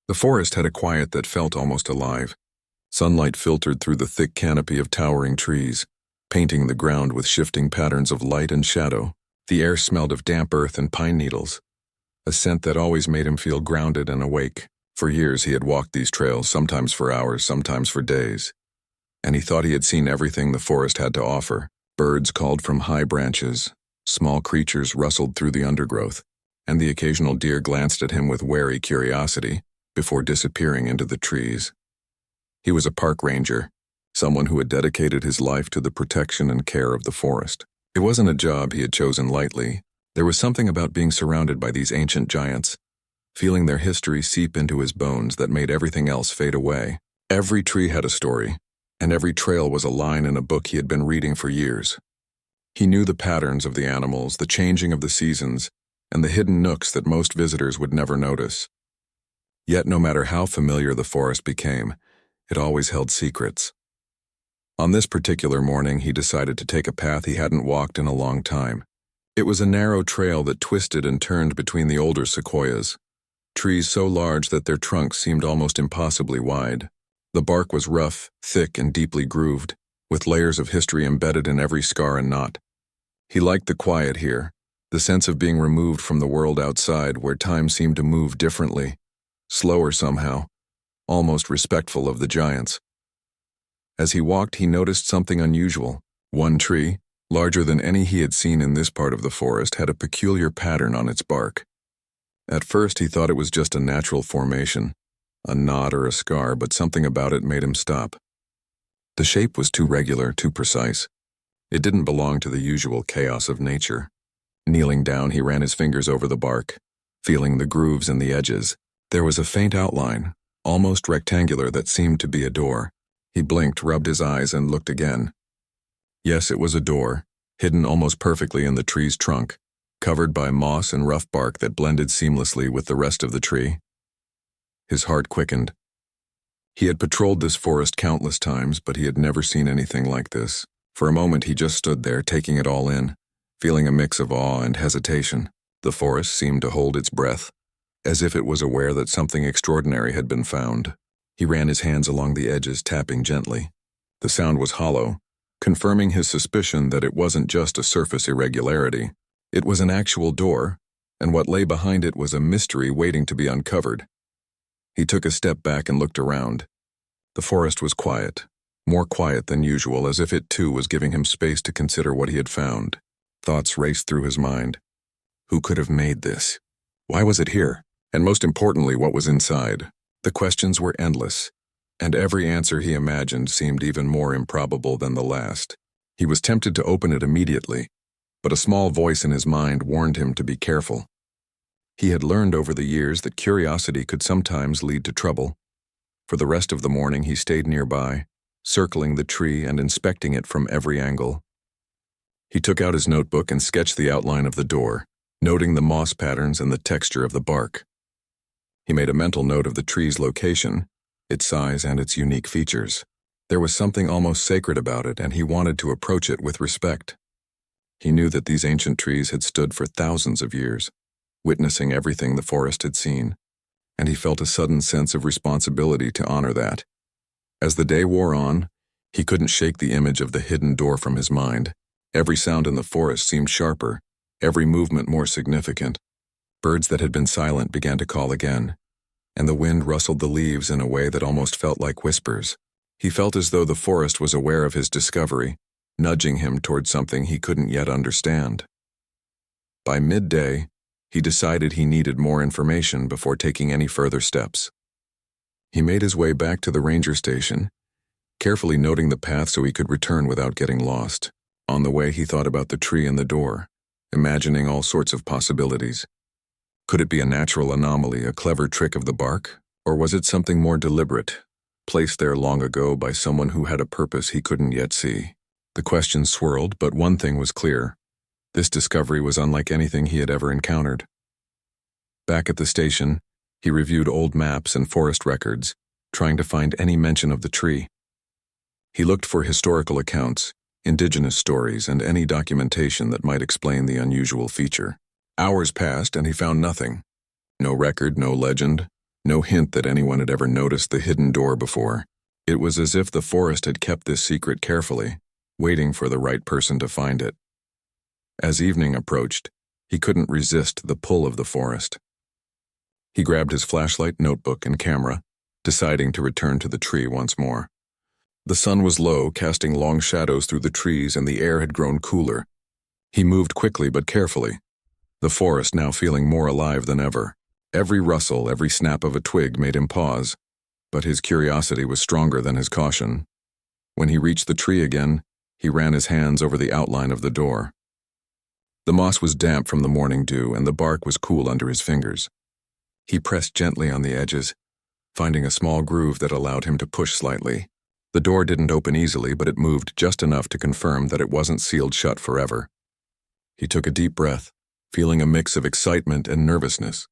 The forest had a quiet that felt almost alive. Sunlight filtered through the thick canopy of towering trees, painting the ground with shifting patterns of light and shadow. The air smelled of damp earth and pine needles, a scent that always made him feel grounded and awake. For years he had walked these trails, sometimes for hours, sometimes for days, and he thought he had seen everything the forest had to offer. Birds called from high branches, small creatures rustled through the undergrowth, and the occasional deer glanced at him with wary curiosity before disappearing into the trees. He was a park ranger, someone who had dedicated his life to the protection and care of the forest. It wasn't a job he had chosen lightly. There was something about being surrounded by these ancient giants, feeling their history seep into his bones that made everything else fade away. Every tree had a story, and every trail was a line in a book he had been reading for years. He knew the patterns of the animals, the changing of the seasons, and the hidden nooks that most visitors would never notice. Yet no matter how familiar the forest became, it always held secrets. On this particular morning, he decided to take a path he hadn't walked in a long time. It was a narrow trail that twisted and turned between the older sequoias, trees so large that their trunks seemed almost impossibly wide. The bark was rough, thick, and deeply grooved, with layers of history embedded in every scar and knot. He liked the quiet here, the sense of being removed from the world outside where time seemed to move differently, slower somehow, almost respectful of the giants. As he walked, he noticed something unusual. One tree, larger than any he had seen in this part of the forest, had a peculiar pattern on its bark. At first, he thought it was just a natural formation, a knot or a scar, but something about it made him stop. The shape was too regular, too precise. It didn't belong to the usual chaos of nature. Kneeling down, he ran his fingers over the bark, feeling the grooves and the edges. There was a faint outline, almost rectangular, that seemed to be a door. He blinked, rubbed his eyes, and looked again. Yes, it was a door, hidden almost perfectly in the tree's trunk, covered by moss and rough bark that blended seamlessly with the rest of the tree. His heart quickened. He had patrolled this forest countless times, but he had never seen anything like this. For a moment, he just stood there, taking it all in, feeling a mix of awe and hesitation. The forest seemed to hold its breath, as if it was aware that something extraordinary had been found. He ran his hands along the edges, tapping gently. The sound was hollow, confirming his suspicion that it wasn't just a surface irregularity. It was an actual door, and what lay behind it was a mystery waiting to be uncovered. He took a step back and looked around. The forest was quiet, more quiet than usual, as if it too was giving him space to consider what he had found. Thoughts raced through his mind. Who could have made this? Why was it here? And most importantly, what was inside? The questions were endless, and every answer he imagined seemed even more improbable than the last. He was tempted to open it immediately, but a small voice in his mind warned him to be careful. He had learned over the years that curiosity could sometimes lead to trouble. For the rest of the morning, he stayed nearby, circling the tree and inspecting it from every angle. He took out his notebook and sketched the outline of the door, noting the moss patterns and the texture of the bark. He made a mental note of the tree's location, its size, and its unique features. There was something almost sacred about it, and he wanted to approach it with respect. He knew that these ancient trees had stood for thousands of years, witnessing everything the forest had seen, and he felt a sudden sense of responsibility to honor that. As the day wore on, he couldn't shake the image of the hidden door from his mind. Every sound in the forest seemed sharper, every movement more significant. Birds that had been silent began to call again, and the wind rustled the leaves in a way that almost felt like whispers. He felt as though the forest was aware of his discovery, nudging him toward something he couldn't yet understand. By midday, he decided he needed more information before taking any further steps. He made his way back to the ranger station, carefully noting the path so he could return without getting lost. On the way, he thought about the tree and the door, imagining all sorts of possibilities. Could it be a natural anomaly, a clever trick of the bark? Or was it something more deliberate, placed there long ago by someone who had a purpose he couldn't yet see? The questions swirled, but one thing was clear. This discovery was unlike anything he had ever encountered. Back at the station, he reviewed old maps and forest records, trying to find any mention of the tree. He looked for historical accounts, indigenous stories, and any documentation that might explain the unusual feature. Hours passed and he found nothing. No record, no legend, No hint that anyone had ever noticed the hidden door before. It was as if the forest had kept this secret carefully, waiting for the right person to find it. As evening approached, he couldn't resist the pull of the forest. He grabbed his flashlight, notebook, and camera, deciding to return to the tree once more. The sun was low, casting long shadows through the trees, and the air had grown cooler. He moved quickly but carefully, the forest now feeling more alive than ever. Every rustle, every snap of a twig made him pause, but his curiosity was stronger than his caution. When he reached the tree again, he ran his hands over the outline of the door. The moss was damp from the morning dew, and the bark was cool under his fingers. He pressed gently on the edges, finding a small groove that allowed him to push slightly. The door didn't open easily, but it moved just enough to confirm that it wasn't sealed shut forever. He took a deep breath, feeling a mix of excitement and nervousness.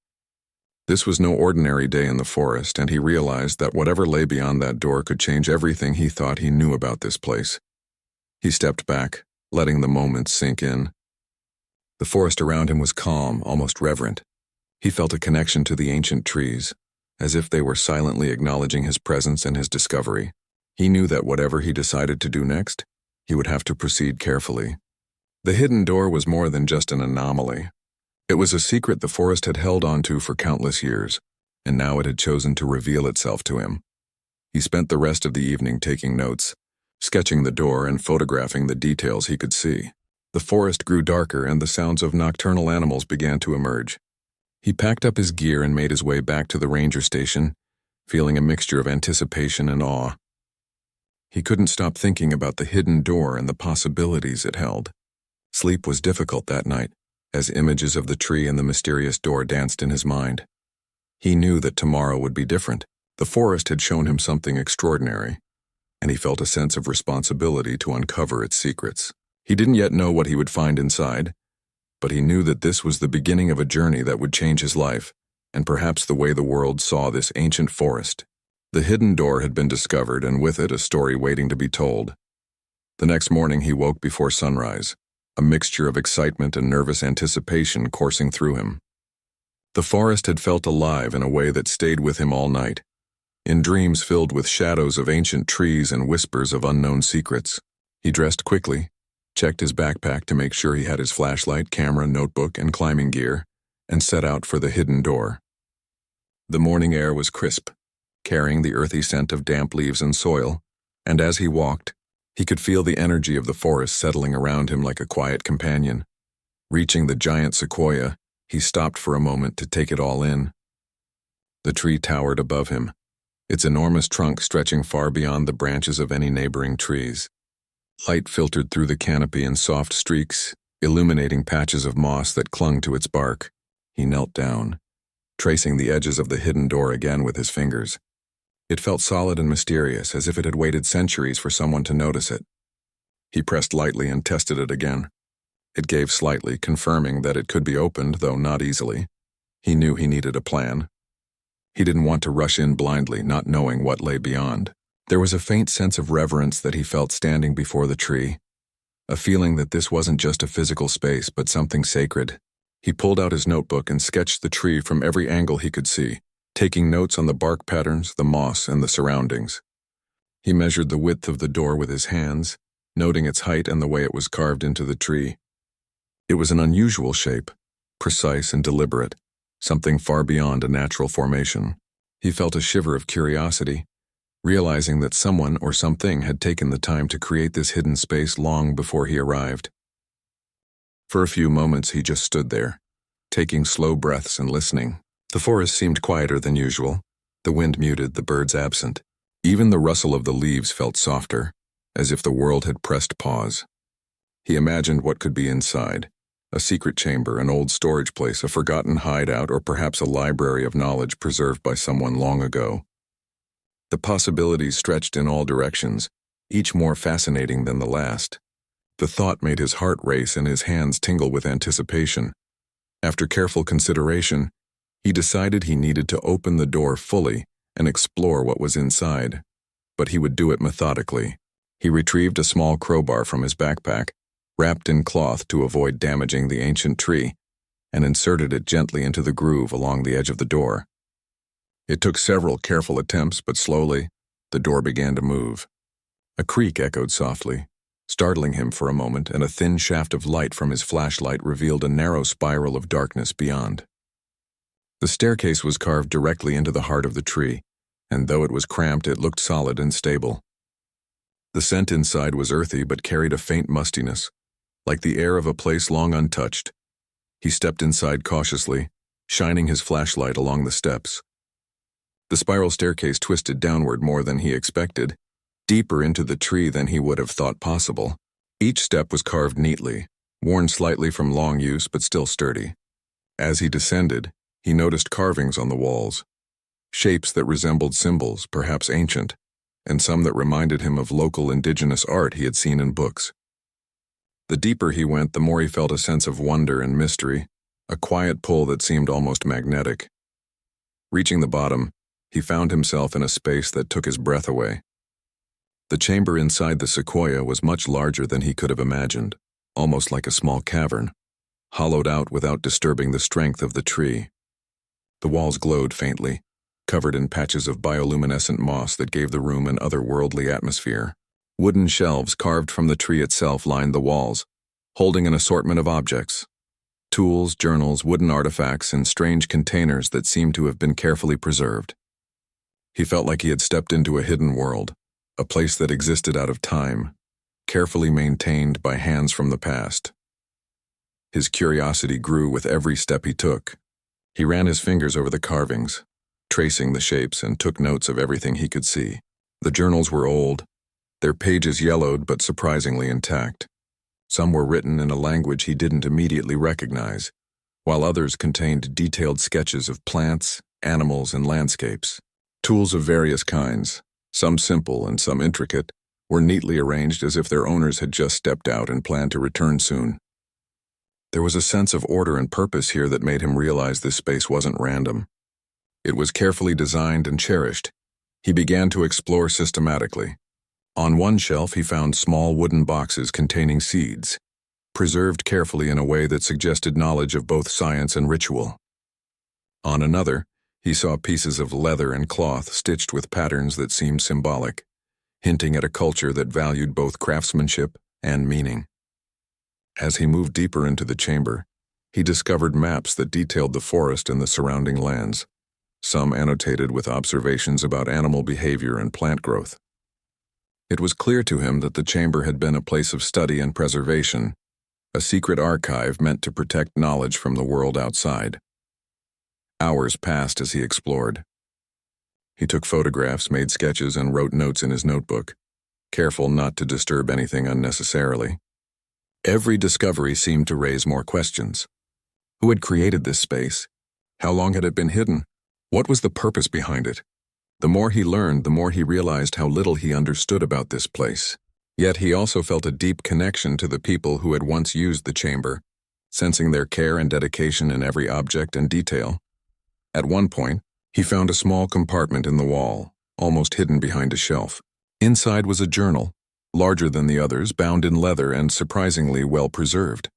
This was no ordinary day in the forest, and he realized that whatever lay beyond that door could change everything he thought he knew about this place. He stepped back, letting the moment sink in. The forest around him was calm, almost reverent. He felt a connection to the ancient trees, as if they were silently acknowledging his presence and his discovery. He knew that whatever he decided to do next, he would have to proceed carefully. The hidden door was more than just an anomaly. It was a secret the forest had held onto for countless years, and now it had chosen to reveal itself to him. He spent the rest of the evening taking notes, sketching the door and photographing the details he could see. The forest grew darker, and the sounds of nocturnal animals began to emerge. He packed up his gear and made his way back to the ranger station, feeling a mixture of anticipation and awe. He couldn't stop thinking about the hidden door and the possibilities it held. Sleep was difficult that night, as images of the tree and the mysterious door danced in his mind. He knew that tomorrow would be different. The forest had shown him something extraordinary, and he felt a sense of responsibility to uncover its secrets. He didn't yet know what he would find inside, but he knew that this was the beginning of a journey that would change his life, and perhaps the way the world saw this ancient forest. The hidden door had been discovered, and with it a story waiting to be told. The next morning he woke before sunrise, a mixture of excitement and nervous anticipation coursing through him. The forest had felt alive in a way that stayed with him all night, in dreams filled with shadows of ancient trees and whispers of unknown secrets. He dressed quickly, checked his backpack to make sure he had his flashlight, camera, notebook, and climbing gear, and set out for the hidden door. The morning air was crisp, carrying the earthy scent of damp leaves and soil, and as he walked, he could feel the energy of the forest settling around him like a quiet companion. Reaching the giant Sequoia, he stopped for a moment to take it all in. The tree towered above him, its enormous trunk stretching far beyond the branches of any neighboring trees. Light filtered through the canopy in soft streaks, illuminating patches of moss that clung to its bark. He knelt down, tracing the edges of the hidden door again with his fingers. It felt solid and mysterious, as if it had waited centuries for someone to notice it. He pressed lightly and tested it again. It gave slightly, confirming that it could be opened, though not easily. He knew he needed a plan. He didn't want to rush in blindly, not knowing what lay beyond. There was a faint sense of reverence that he felt standing before the tree, a feeling that this wasn't just a physical space, but something sacred. He pulled out his notebook and sketched the tree from every angle he could see, taking notes on the bark patterns, the moss, and the surroundings. He measured the width of the door with his hands, noting its height and the way it was carved into the tree. It was an unusual shape, precise and deliberate, something far beyond a natural formation. He felt a shiver of curiosity, realizing that someone or something had taken the time to create this hidden space long before he arrived. For a few moments he just stood there, taking slow breaths and listening. The forest seemed quieter than usual, the wind muted, the birds absent. Even the rustle of the leaves felt softer, as if the world had pressed pause. He imagined what could be inside, a secret chamber, an old storage place, a forgotten hideout, or perhaps a library of knowledge preserved by someone long ago. The possibilities stretched in all directions, each more fascinating than the last. The thought made his heart race and his hands tingle with anticipation. After careful consideration, he decided he needed to open the door fully and explore what was inside. But he would do it methodically. He retrieved a small crowbar from his backpack, wrapped in cloth to avoid damaging the ancient tree, and inserted it gently into the groove along the edge of the door. It took several careful attempts, but slowly, the door began to move. A creak echoed softly, startling him for a moment, and a thin shaft of light from his flashlight revealed a narrow spiral of darkness beyond. The staircase was carved directly into the heart of the tree, and though it was cramped, it looked solid and stable. The scent inside was earthy but carried a faint mustiness, like the air of a place long untouched. He stepped inside cautiously, shining his flashlight along the steps. The spiral staircase twisted downward more than he expected, deeper into the tree than he would have thought possible. Each step was carved neatly, worn slightly from long use but still sturdy. As he descended, he noticed carvings on the walls, shapes that resembled symbols, perhaps ancient, and some that reminded him of local indigenous art he had seen in books. The deeper he went, the more he felt a sense of wonder and mystery, a quiet pull that seemed almost magnetic. Reaching the bottom, he found himself in a space that took his breath away. The chamber inside the Sequoia was much larger than he could have imagined, almost like a small cavern, hollowed out without disturbing the strength of the tree. The walls glowed faintly, covered in patches of bioluminescent moss that gave the room an otherworldly atmosphere. Wooden shelves carved from the tree itself lined the walls, holding an assortment of objects: tools, journals, wooden artifacts, and strange containers that seemed to have been carefully preserved. He felt like he had stepped into a hidden world, a place that existed out of time, carefully maintained by hands from the past. His curiosity grew with every step he took. He ran his fingers over the carvings, tracing the shapes, and took notes of everything he could see. The journals were old, their pages yellowed but surprisingly intact. Some were written in a language he didn't immediately recognize, while others contained detailed sketches of plants, animals, and landscapes. Tools of various kinds, some simple and some intricate, were neatly arranged as if their owners had just stepped out and planned to return soon. There was a sense of order and purpose here that made him realize this space wasn't random. It was carefully designed and cherished. He began to explore systematically. On one shelf, he found small wooden boxes containing seeds, preserved carefully in a way that suggested knowledge of both science and ritual. On another, he saw pieces of leather and cloth stitched with patterns that seemed symbolic, hinting at a culture that valued both craftsmanship and meaning. As he moved deeper into the chamber, he discovered maps that detailed the forest and the surrounding lands, some annotated with observations about animal behavior and plant growth. It was clear to him that the chamber had been a place of study and preservation, a secret archive meant to protect knowledge from the world outside. Hours passed as he explored. He took photographs, made sketches, and wrote notes in his notebook, careful not to disturb anything unnecessarily. Every discovery seemed to raise more questions. Who had created this space? How long had it been hidden? What was the purpose behind it? The more he learned, the more he realized how little he understood about this place. Yet he also felt a deep connection to the people who had once used the chamber, sensing their care and dedication in every object and detail. At one point, he found a small compartment in the wall, almost hidden behind a shelf. Inside was a journal, larger than the others, bound in leather and surprisingly well preserved.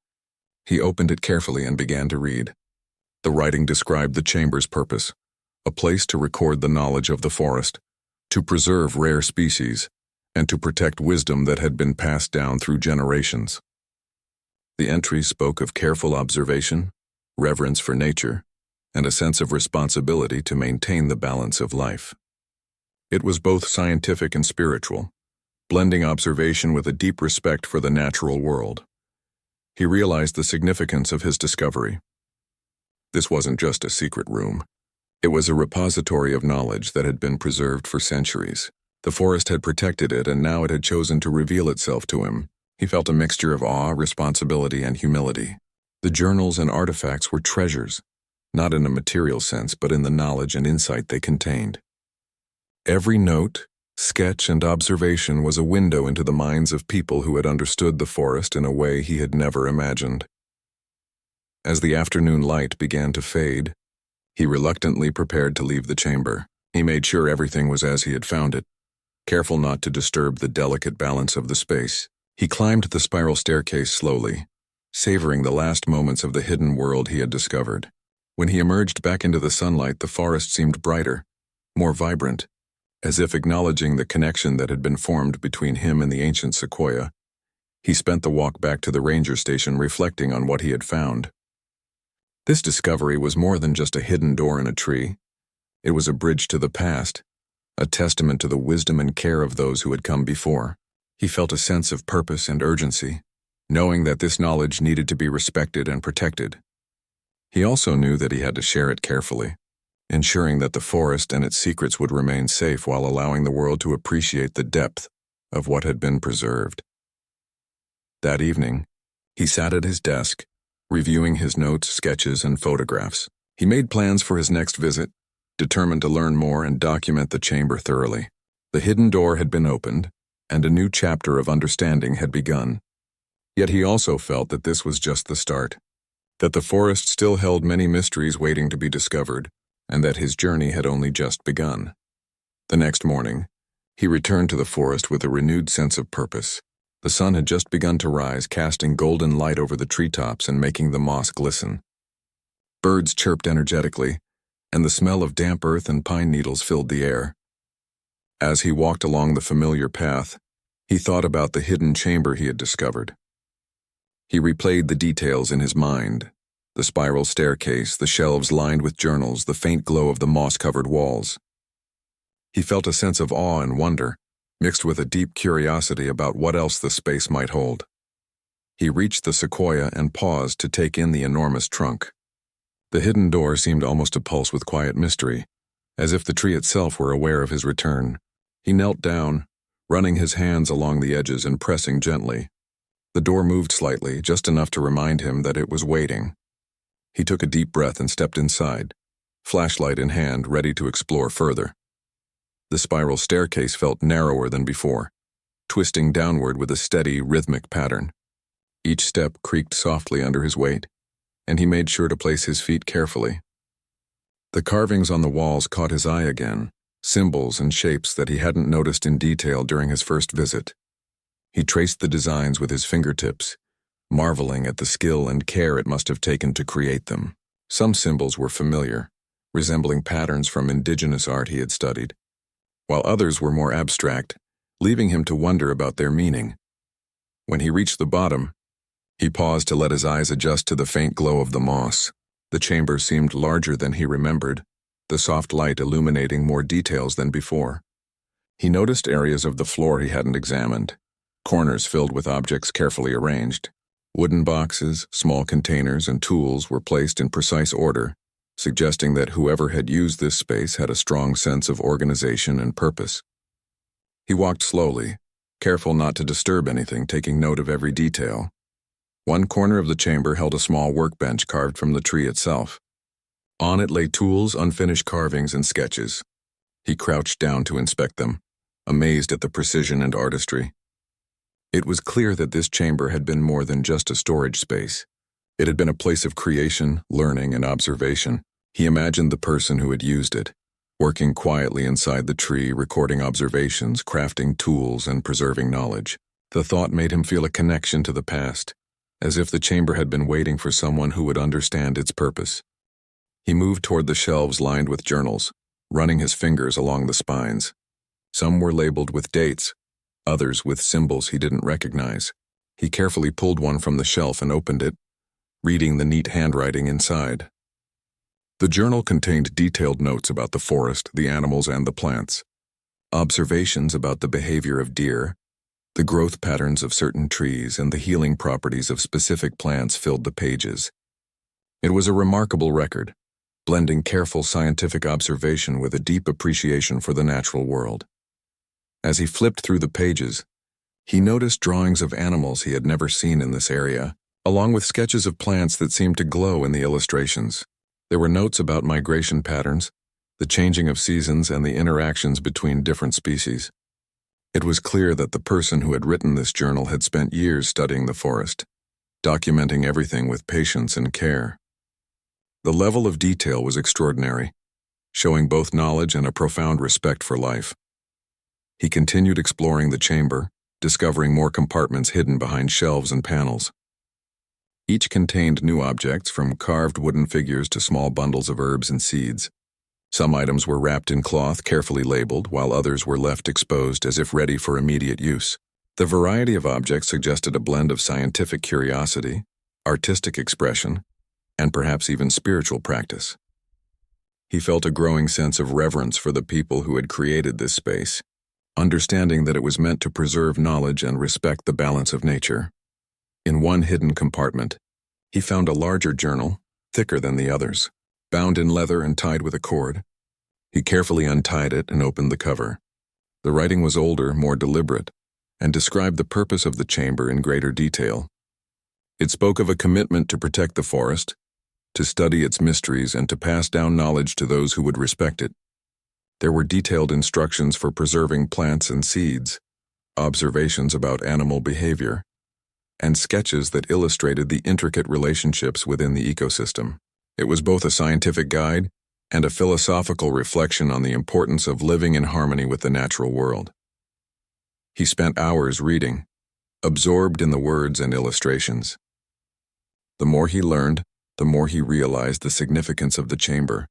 He opened it carefully and began to read. The writing described the chamber's purpose: a place to record the knowledge of the forest, to preserve rare species, and to protect wisdom that had been passed down through generations. The entry spoke of careful observation, reverence for nature, and a sense of responsibility to maintain the balance of life. It was both scientific and spiritual, blending observation with a deep respect for the natural world. He realized the significance of his discovery. This wasn't just a secret room. It was a repository of knowledge that had been preserved for centuries. The forest had protected it, and now it had chosen to reveal itself to him. He felt a mixture of awe, responsibility, and humility. The journals and artifacts were treasures, not in a material sense, but in the knowledge and insight they contained. Every note, sketch, and observation was a window into the minds of people who had understood the forest in a way he had never imagined. As the afternoon light began to fade, he reluctantly prepared to leave the chamber. He made sure everything was as he had found it, careful not to disturb the delicate balance of the space. He climbed the spiral staircase slowly, savoring the last moments of the hidden world he had discovered. When he emerged back into the sunlight, the forest seemed brighter, more vibrant, as if acknowledging the connection that had been formed between him and the ancient Sequoia. He spent the walk back to the ranger station reflecting on what he had found. This discovery was more than just a hidden door in a tree. It was a bridge to the past, a testament to the wisdom and care of those who had come before. He felt a sense of purpose and urgency, knowing that this knowledge needed to be respected and protected. He also knew that he had to share it carefully, ensuring that the forest and its secrets would remain safe while allowing the world to appreciate the depth of what had been preserved. That evening, he sat at his desk, reviewing his notes, sketches, and photographs. He made plans for his next visit, determined to learn more and document the chamber thoroughly. The hidden door had been opened, and a new chapter of understanding had begun. Yet he also felt that this was just the start, that the forest still held many mysteries waiting to be discovered, and that his journey had only just begun. The next morning, he returned to the forest with a renewed sense of purpose. The sun had just begun to rise, casting golden light over the treetops and making the moss glisten. Birds chirped energetically, and the smell of damp earth and pine needles filled the air. As he walked along the familiar path, he thought about the hidden chamber he had discovered. He replayed the details in his mind: the spiral staircase, the shelves lined with journals, the faint glow of the moss-covered walls. He felt a sense of awe and wonder, mixed with a deep curiosity about what else the space might hold. He reached the Sequoia and paused to take in the enormous trunk. The hidden door seemed almost to pulse with quiet mystery, as if the tree itself were aware of his return. He knelt down, running his hands along the edges and pressing gently. The door moved slightly, just enough to remind him that it was waiting. He took a deep breath and stepped inside, flashlight in hand, ready to explore further. The spiral staircase felt narrower than before, twisting downward with a steady, rhythmic pattern. Each step creaked softly under his weight, and he made sure to place his feet carefully. The carvings on the walls caught his eye again, symbols and shapes that he hadn't noticed in detail during his first visit. He traced the designs with his fingertips, marveling at the skill and care it must have taken to create them. Some symbols were familiar, resembling patterns from indigenous art he had studied, while others were more abstract, leaving him to wonder about their meaning. When he reached the bottom, he paused to let his eyes adjust to the faint glow of the moss. The chamber seemed larger than he remembered, the soft light illuminating more details than before. He noticed areas of the floor he hadn't examined, corners filled with objects carefully arranged. Wooden boxes, small containers, and tools were placed in precise order, suggesting that whoever had used this space had a strong sense of organization and purpose. He walked slowly, careful not to disturb anything, taking note of every detail. One corner of the chamber held a small workbench carved from the tree itself. On it lay tools, unfinished carvings, and sketches. He crouched down to inspect them, amazed at the precision and artistry. It was clear that this chamber had been more than just a storage space. It had been a place of creation, learning, and observation. He imagined the person who had used it, working quietly inside the tree, recording observations, crafting tools, and preserving knowledge. The thought made him feel a connection to the past, as if the chamber had been waiting for someone who would understand its purpose. He moved toward the shelves lined with journals, running his fingers along the spines. Some were labeled with dates, others with symbols he didn't recognize. He carefully pulled one from the shelf and opened it, reading the neat handwriting inside. The journal contained detailed notes about the forest, the animals, and the plants. Observations about the behavior of deer, the growth patterns of certain trees, and the healing properties of specific plants filled the pages. It was a remarkable record, blending careful scientific observation with a deep appreciation for the natural world. As he flipped through the pages, he noticed drawings of animals he had never seen in this area, along with sketches of plants that seemed to glow in the illustrations. There were notes about migration patterns, the changing of seasons, and the interactions between different species. It was clear that the person who had written this journal had spent years studying the forest, documenting everything with patience and care. The level of detail was extraordinary, showing both knowledge and a profound respect for life. He continued exploring the chamber, discovering more compartments hidden behind shelves and panels. Each contained new objects, from carved wooden figures to small bundles of herbs and seeds. Some items were wrapped in cloth, carefully labeled, while others were left exposed as if ready for immediate use. The variety of objects suggested a blend of scientific curiosity, artistic expression, and perhaps even spiritual practice. He felt a growing sense of reverence for the people who had created this space, understanding that it was meant to preserve knowledge and respect the balance of nature. In one hidden compartment, he found a larger journal, thicker than the others, bound in leather and tied with a cord. He carefully untied it and opened the cover. The writing was older, more deliberate, and described the purpose of the chamber in greater detail. It spoke of a commitment to protect the forest, to study its mysteries, and to pass down knowledge to those who would respect it. There were detailed instructions for preserving plants and seeds, observations about animal behavior, and sketches that illustrated the intricate relationships within the ecosystem. It was both a scientific guide and a philosophical reflection on the importance of living in harmony with the natural world. He spent hours reading, absorbed in the words and illustrations. The more he learned, the more he realized the significance of the chamber.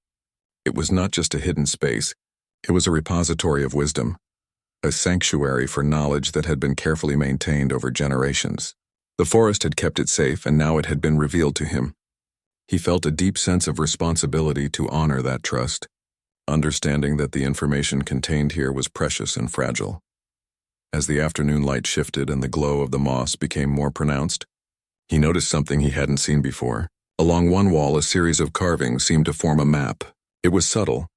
It was not just a hidden space, it was a repository of wisdom, a sanctuary for knowledge that had been carefully maintained over generations. The forest had kept it safe, and now it had been revealed to him. He felt a deep sense of responsibility to honor that trust, understanding that the information contained here was precious and fragile. As the afternoon light shifted and the glow of the moss became more pronounced, he noticed something he hadn't seen before. Along one wall, a series of carvings seemed to form a map. It was subtle,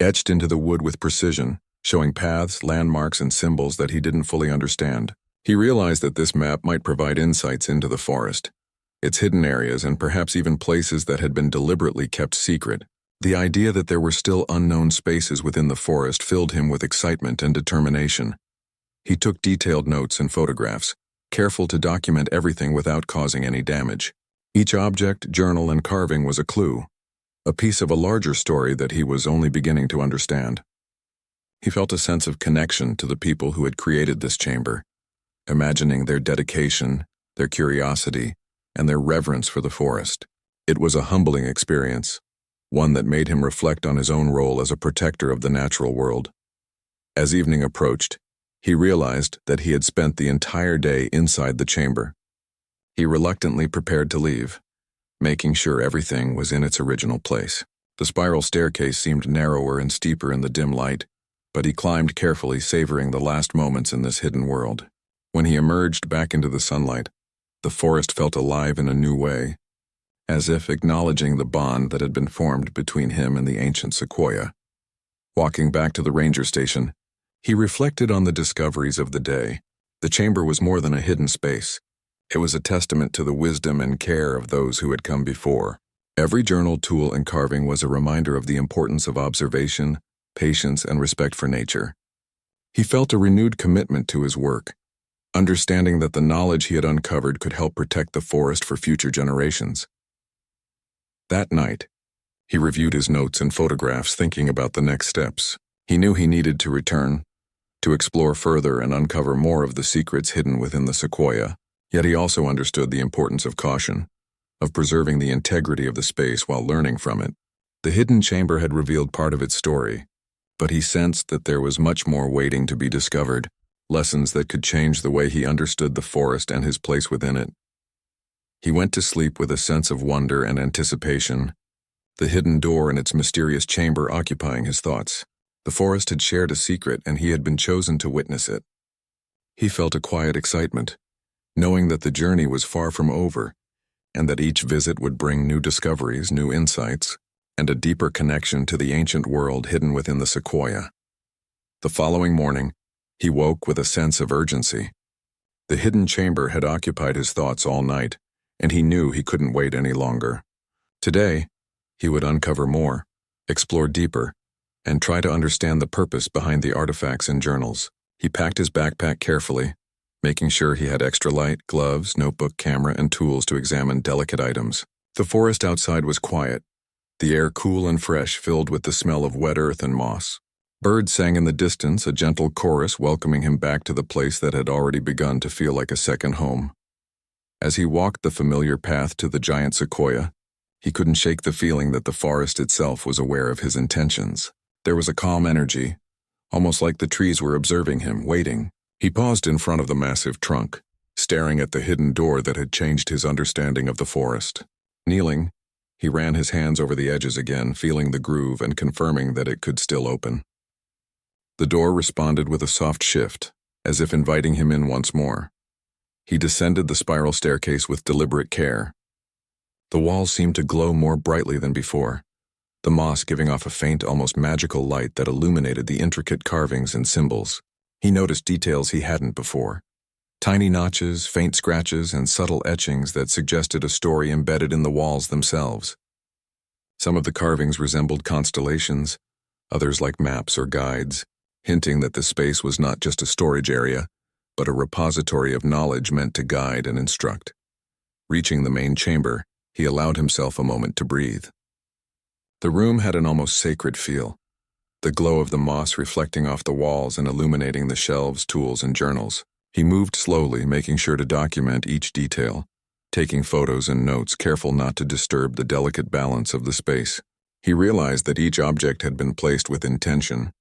etched into the wood with precision, showing paths, landmarks, and symbols that he didn't fully understand. He realized that this map might provide insights into the forest, its hidden areas, and perhaps even places that had been deliberately kept secret. The idea that there were still unknown spaces within the forest filled him with excitement and determination. He took detailed notes and photographs, careful to document everything without causing any damage. Each object, journal, and carving was a clue, a piece of a larger story that he was only beginning to understand. He felt a sense of connection to the people who had created this chamber, imagining their dedication, their curiosity, and their reverence for the forest. It was a humbling experience, one that made him reflect on his own role as a protector of the natural world. As evening approached, he realized that he had spent the entire day inside the chamber. He reluctantly prepared to leave, making sure everything was in its original place. The spiral staircase seemed narrower and steeper in the dim light, but he climbed carefully, savoring the last moments in this hidden world. When he emerged back into the sunlight, the forest felt alive in a new way, as if acknowledging the bond that had been formed between him and the ancient Sequoia. Walking back to the ranger station, he reflected on the discoveries of the day. The chamber was more than a hidden space. It was a testament to the wisdom and care of those who had come before. Every journal, tool, and carving was a reminder of the importance of observation, patience, and respect for nature. He felt a renewed commitment to his work, understanding that the knowledge he had uncovered could help protect the forest for future generations. That night, he reviewed his notes and photographs, thinking about the next steps. He knew he needed to return, to explore further and uncover more of the secrets hidden within the Sequoia. Yet he also understood the importance of caution, of preserving the integrity of the space while learning from it. The hidden chamber had revealed part of its story, but he sensed that there was much more waiting to be discovered, lessons that could change the way he understood the forest and his place within it. He went to sleep with a sense of wonder and anticipation, the hidden door in its mysterious chamber occupying his thoughts. The forest had shared a secret, and he had been chosen to witness it. He felt a quiet excitement, knowing that the journey was far from over, and that each visit would bring new discoveries, new insights, and a deeper connection to the ancient world hidden within the Sequoia. The following morning, he woke with a sense of urgency. The hidden chamber had occupied his thoughts all night, and he knew he couldn't wait any longer. Today, he would uncover more, explore deeper, and try to understand the purpose behind the artifacts and journals. He packed his backpack carefully, making sure he had extra light, gloves, notebook, camera, and tools to examine delicate items. The forest outside was quiet, the air cool and fresh, filled with the smell of wet earth and moss. Birds sang in the distance, a gentle chorus welcoming him back to the place that had already begun to feel like a second home. As he walked the familiar path to the giant Sequoia, He couldn't shake the feeling that the forest itself was aware of his intentions. There was a calm energy, almost like the trees were observing him, waiting. He paused in front of the massive trunk, staring at the hidden door that had changed his understanding of the forest. Kneeling, he ran his hands over the edges again, feeling the groove and confirming that it could still open. The door responded with a soft shift, as if inviting him in once more. He descended the spiral staircase with deliberate care. The walls seemed to glow more brightly than before, the moss giving off a faint, almost magical light that illuminated the intricate carvings and symbols. He noticed details he hadn't before. Tiny notches, faint scratches, and subtle etchings that suggested a story embedded in the walls themselves. Some of the carvings resembled constellations, others like maps or guides, hinting that the space was not just a storage area, but a repository of knowledge meant to guide and instruct. Reaching the main chamber, he allowed himself a moment to breathe. The room had an almost sacred feel, the glow of the moss reflecting off the walls and illuminating the shelves, tools, and journals. He moved slowly, making sure to document each detail, taking photos and notes, careful not to disturb the delicate balance of the space. He realized that each object had been placed with intention,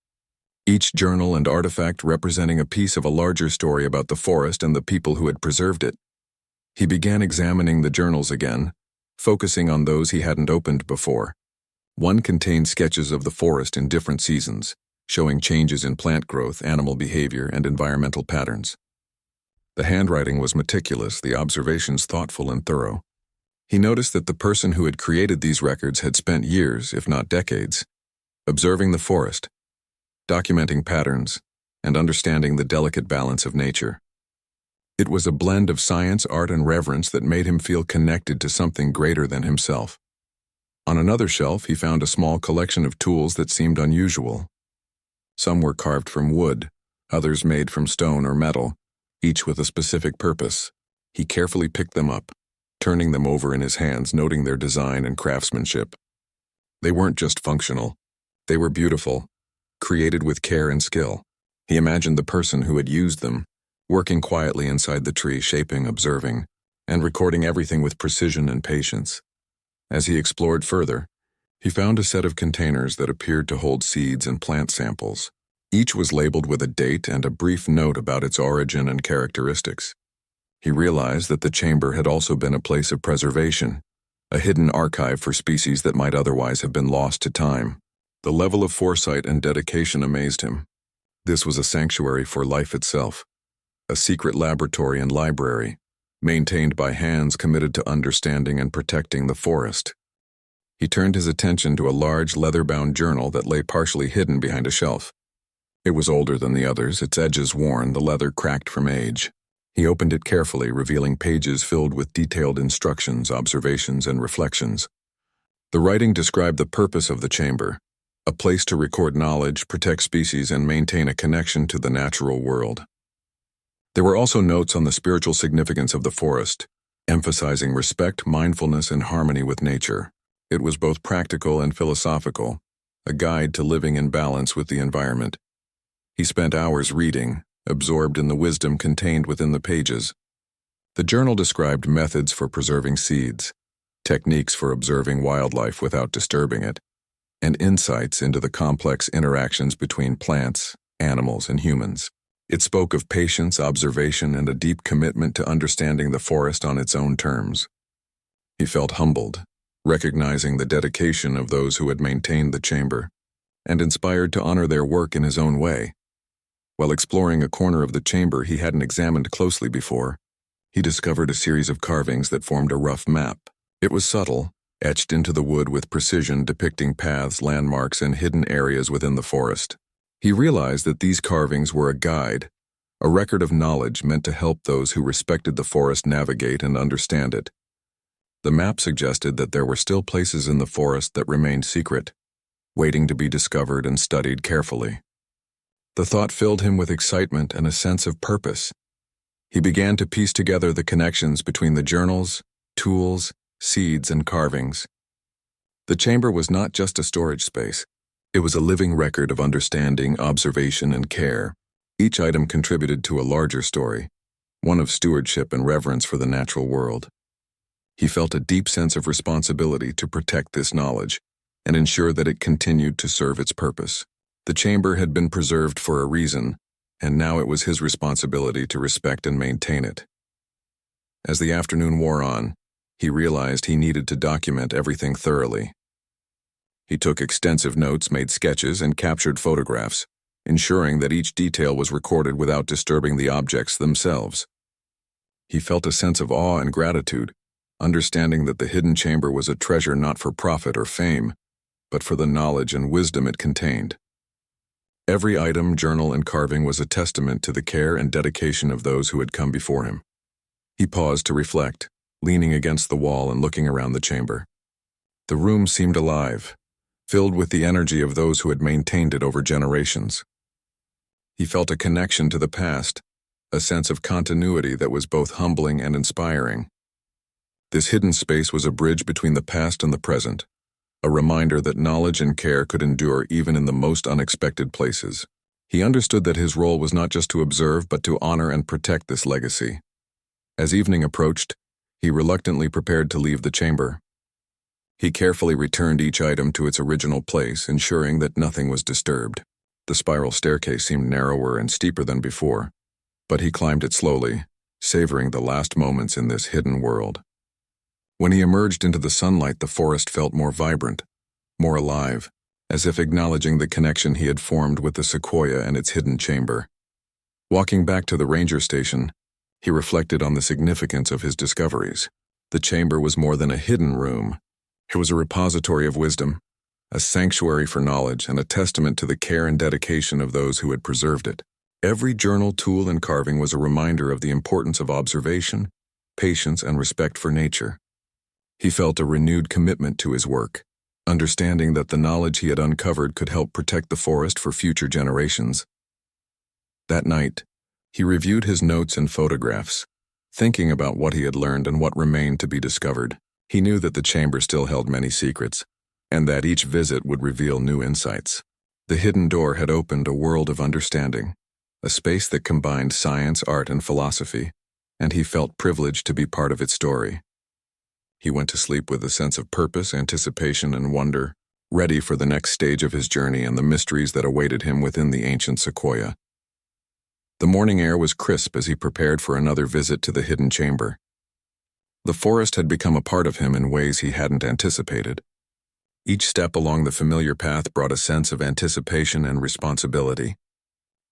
each journal and artifact representing a piece of a larger story about the forest and the people who had preserved it. He began examining the journals again, focusing on those he hadn't opened before. One contained sketches of the forest in different seasons, showing changes in plant growth, animal behavior, and environmental patterns. The handwriting was meticulous, the observations thoughtful and thorough. He noticed that the person who had created these records had spent years, if not decades, observing the forest, documenting patterns, and understanding the delicate balance of nature. It was a blend of science, art, and reverence that made him feel connected to something greater than himself. On another shelf, he found a small collection of tools that seemed unusual. Some were carved from wood, others made from stone or metal, each with a specific purpose. He carefully picked them up, turning them over in his hands, noting their design and craftsmanship. They weren't just functional. They were beautiful, created with care and skill. He imagined the person who had used them, working quietly inside the tree, shaping, observing, and recording everything with precision and patience. As he explored further, he found a set of containers that appeared to hold seeds and plant samples. Each was labeled with a date and a brief note about its origin and characteristics. He realized that the chamber had also been a place of preservation, a hidden archive for species that might otherwise have been lost to time. The level of foresight and dedication amazed him. This was a sanctuary for life itself, a secret laboratory and library, maintained by hands committed to understanding and protecting the forest. He turned his attention to a large leather-bound journal that lay partially hidden behind a shelf. It was older than the others, its edges worn, the leather cracked from age. He opened it carefully, revealing pages filled with detailed instructions, observations, and reflections. The writing described the purpose of the chamber, a place to record knowledge, protect species, and maintain a connection to the natural world. There were also notes on the spiritual significance of the forest, emphasizing respect, mindfulness, and harmony with nature. It was both practical and philosophical, a guide to living in balance with the environment. He spent hours reading, absorbed in the wisdom contained within the pages. The journal described methods for preserving seeds, techniques for observing wildlife without disturbing it, and insights into the complex interactions between plants, animals, and humans. It spoke of patience, observation, and a deep commitment to understanding the forest on its own terms. He felt humbled, recognizing the dedication of those who had maintained the chamber, and inspired to honor their work in his own way. While exploring a corner of the chamber he hadn't examined closely before, he discovered a series of carvings that formed a rough map. It was subtle, etched into the wood with precision, depicting paths, landmarks, and hidden areas within the forest. He realized that these carvings were a guide, a record of knowledge meant to help those who respected the forest navigate and understand it. The map suggested that there were still places in the forest that remained secret, waiting to be discovered and studied carefully. The thought filled him with excitement and a sense of purpose. He began to piece together the connections between the journals, tools, seeds, and carvings. The chamber was not just a storage space. It was a living record of understanding, observation, and care. Each item contributed to a larger story, one of stewardship and reverence for the natural world. He felt a deep sense of responsibility to protect this knowledge and ensure that it continued to serve its purpose. The chamber had been preserved for a reason, and now it was his responsibility to respect and maintain it. As the afternoon wore on, he realized he needed to document everything thoroughly. He took extensive notes, made sketches, and captured photographs, ensuring that each detail was recorded without disturbing the objects themselves. He felt a sense of awe and gratitude, understanding that the hidden chamber was a treasure not for profit or fame, but for the knowledge and wisdom it contained. Every item, journal, and carving was a testament to the care and dedication of those who had come before him. He paused to reflect, leaning against the wall and looking around the chamber. The room seemed alive, filled with the energy of those who had maintained it over generations. He felt a connection to the past, a sense of continuity that was both humbling and inspiring. This hidden space was a bridge between the past and the present, a reminder that knowledge and care could endure even in the most unexpected places. He understood that his role was not just to observe but to honor and protect this legacy. As evening approached, he reluctantly prepared to leave the chamber. He carefully returned each item to its original place, ensuring that nothing was disturbed. The spiral staircase seemed narrower and steeper than before, but he climbed it slowly, savoring the last moments in this hidden world. When he emerged into the sunlight, the forest felt more vibrant, more alive, as if acknowledging the connection he had formed with the Sequoia and its hidden chamber. Walking back to the ranger station, he reflected on the significance of his discoveries. The chamber was more than a hidden room. It was a repository of wisdom, a sanctuary for knowledge, and a testament to the care and dedication of those who had preserved it. Every journal, tool, and carving was a reminder of the importance of observation, patience, and respect for nature. He felt a renewed commitment to his work, understanding that the knowledge he had uncovered could help protect the forest for future generations. That night, he reviewed his notes and photographs, thinking about what he had learned and what remained to be discovered. He knew that the chamber still held many secrets, and that each visit would reveal new insights. The hidden door had opened a world of understanding, a space that combined science, art, and philosophy, and he felt privileged to be part of its story. He went to sleep with a sense of purpose, anticipation, and wonder, ready for the next stage of his journey and the mysteries that awaited him within the ancient Sequoia. The morning air was crisp as he prepared for another visit to the hidden chamber. The forest had become a part of him in ways he hadn't anticipated. Each step along the familiar path brought a sense of anticipation and responsibility.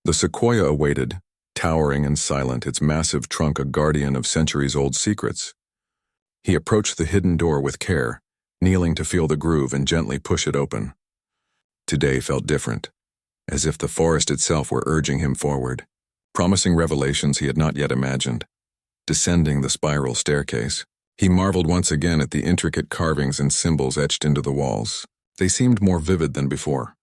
The Sequoia awaited, towering and silent, its massive trunk a guardian of centuries-old secrets. He approached the hidden door with care, kneeling to feel the groove and gently push it open. Today felt different, as if the forest itself were urging him forward, promising revelations he had not yet imagined. Descending the spiral staircase, he marveled once again at the intricate carvings and symbols etched into the walls. They seemed more vivid than before,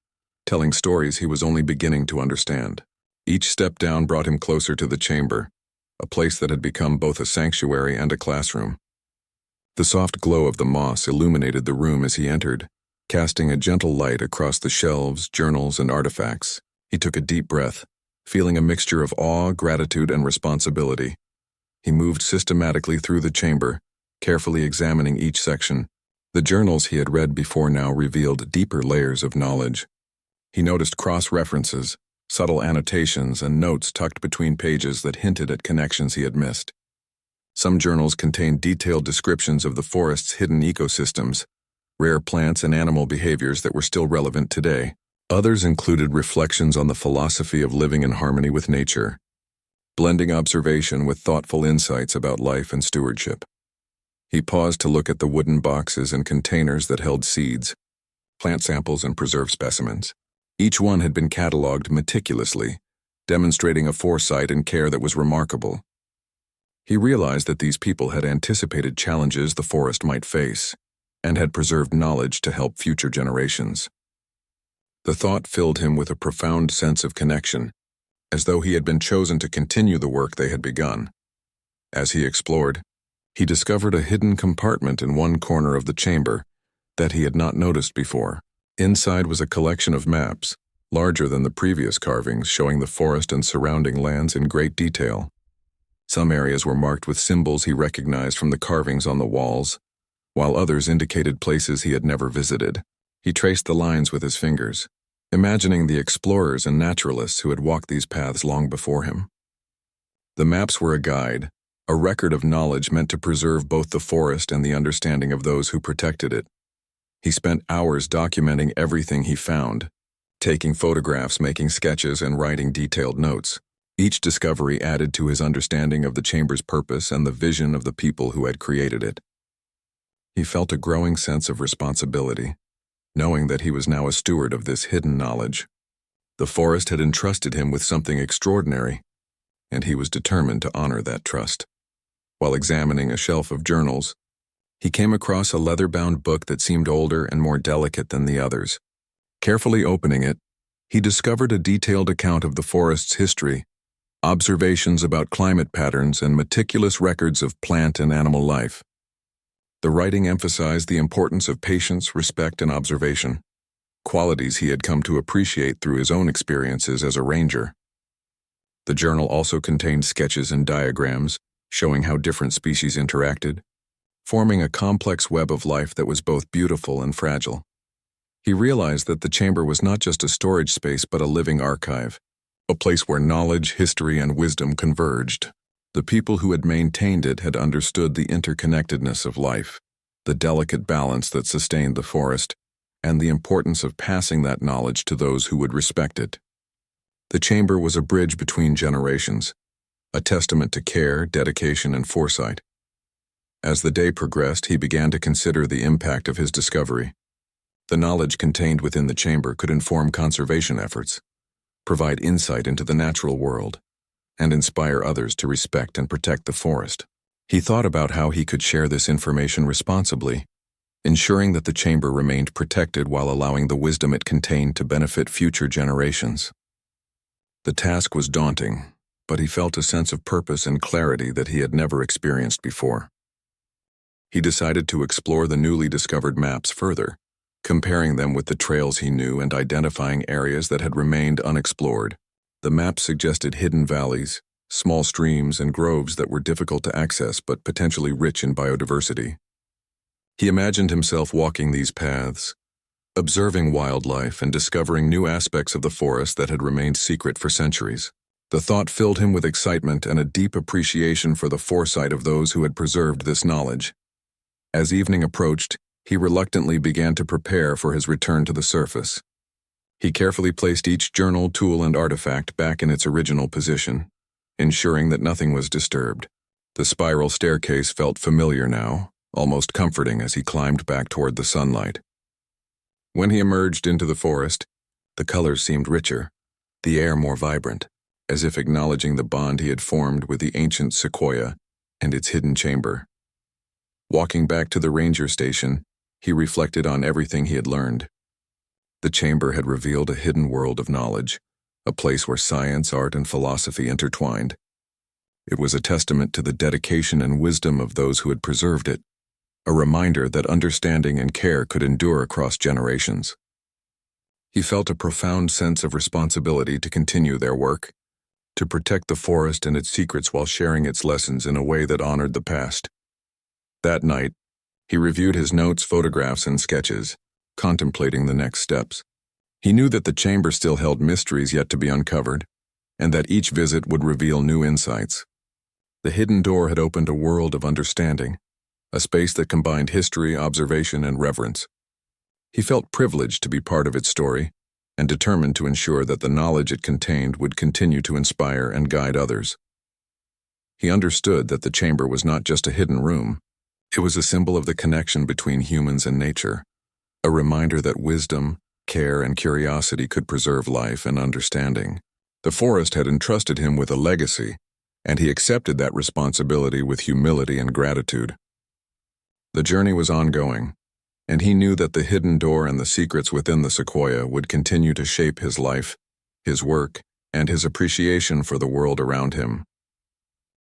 telling stories he was only beginning to understand. Each step down brought him closer to the chamber, a place that had become both a sanctuary and a classroom. The soft glow of the moss illuminated the room as he entered, casting a gentle light across the shelves, journals, and artifacts. He took a deep breath, feeling a mixture of awe, gratitude, and responsibility. He moved systematically through the chamber, carefully examining each section. The journals he had read before now revealed deeper layers of knowledge. He noticed cross-references, subtle annotations, and notes tucked between pages that hinted at connections he had missed. Some journals contained detailed descriptions of the forest's hidden ecosystems, rare plants and animal behaviors that were still relevant today. Others included reflections on the philosophy of living in harmony with nature, blending observation with thoughtful insights about life and stewardship. He paused to look at the wooden boxes and containers that held seeds, plant samples, and preserved specimens. Each one had been cataloged meticulously, demonstrating a foresight and care that was remarkable. He realized that these people had anticipated challenges the forest might face, and had preserved knowledge to help future generations. The thought filled him with a profound sense of connection, as though he had been chosen to continue the work they had begun. As he explored, he discovered a hidden compartment in one corner of the chamber that he had not noticed before. Inside was a collection of maps, larger than the previous carvings, showing the forest and surrounding lands in great detail. Some areas were marked with symbols he recognized from the carvings on the walls, while others indicated places he had never visited. He traced the lines with his fingers, imagining the explorers and naturalists who had walked these paths long before him. The maps were a guide, a record of knowledge meant to preserve both the forest and the understanding of those who protected it. He spent hours documenting everything he found, taking photographs, making sketches, and writing detailed notes. Each discovery added to his understanding of the chamber's purpose and the vision of the people who had created it. He felt a growing sense of responsibility, knowing that he was now a steward of this hidden knowledge. The forest had entrusted him with something extraordinary, and he was determined to honor that trust. While examining a shelf of journals, he came across a leather-bound book that seemed older and more delicate than the others. Carefully opening it, he discovered a detailed account of the forest's history, observations about climate patterns, and meticulous records of plant and animal life. The writing emphasized the importance of patience, respect, and observation, qualities he had come to appreciate through his own experiences as a ranger. The journal also contained sketches and diagrams showing how different species interacted, forming a complex web of life that was both beautiful and fragile. He realized that the chamber was not just a storage space but a living archive, a place where knowledge, history, and wisdom converged. The people who had maintained it had understood the interconnectedness of life, the delicate balance that sustained the forest, and the importance of passing that knowledge to those who would respect it. The chamber was a bridge between generations, a testament to care, dedication, and foresight. As the day progressed, he began to consider the impact of his discovery. The knowledge contained within the chamber could inform conservation efforts, provide insight into the natural world, and inspire others to respect and protect the forest. He thought about how he could share this information responsibly, ensuring that the chamber remained protected while allowing the wisdom it contained to benefit future generations. The task was daunting, but he felt a sense of purpose and clarity that he had never experienced before. He decided to explore the newly discovered maps further, comparing them with the trails he knew and identifying areas that had remained unexplored. The maps suggested hidden valleys, small streams, and groves that were difficult to access but potentially rich in biodiversity. He imagined himself walking these paths, observing wildlife and discovering new aspects of the forest that had remained secret for centuries. The thought filled him with excitement and a deep appreciation for the foresight of those who had preserved this knowledge. As evening approached, he reluctantly began to prepare for his return to the surface. He carefully placed each journal, tool, and artifact back in its original position, ensuring that nothing was disturbed. The spiral staircase felt familiar now, almost comforting as he climbed back toward the sunlight. When he emerged into the forest, the colors seemed richer, the air more vibrant, as if acknowledging the bond he had formed with the ancient Sequoia and its hidden chamber. Walking back to the ranger station, he reflected on everything he had learned. The chamber had revealed a hidden world of knowledge, a place where science, art, and philosophy intertwined. It was a testament to the dedication and wisdom of those who had preserved it, a reminder that understanding and care could endure across generations. He felt a profound sense of responsibility to continue their work, to protect the forest and its secrets while sharing its lessons in a way that honored the past. That night, he reviewed his notes, photographs, and sketches, contemplating the next steps. He knew that the chamber still held mysteries yet to be uncovered, and that each visit would reveal new insights. The hidden door had opened a world of understanding, a space that combined history, observation, and reverence. He felt privileged to be part of its story, and determined to ensure that the knowledge it contained would continue to inspire and guide others. He understood that the chamber was not just a hidden room. It was a symbol of the connection between humans and nature, a reminder that wisdom, care, and curiosity could preserve life and understanding. The forest had entrusted him with a legacy, and he accepted that responsibility with humility and gratitude. The journey was ongoing, and he knew that the hidden door and the secrets within the Sequoia would continue to shape his life, his work, and his appreciation for the world around him.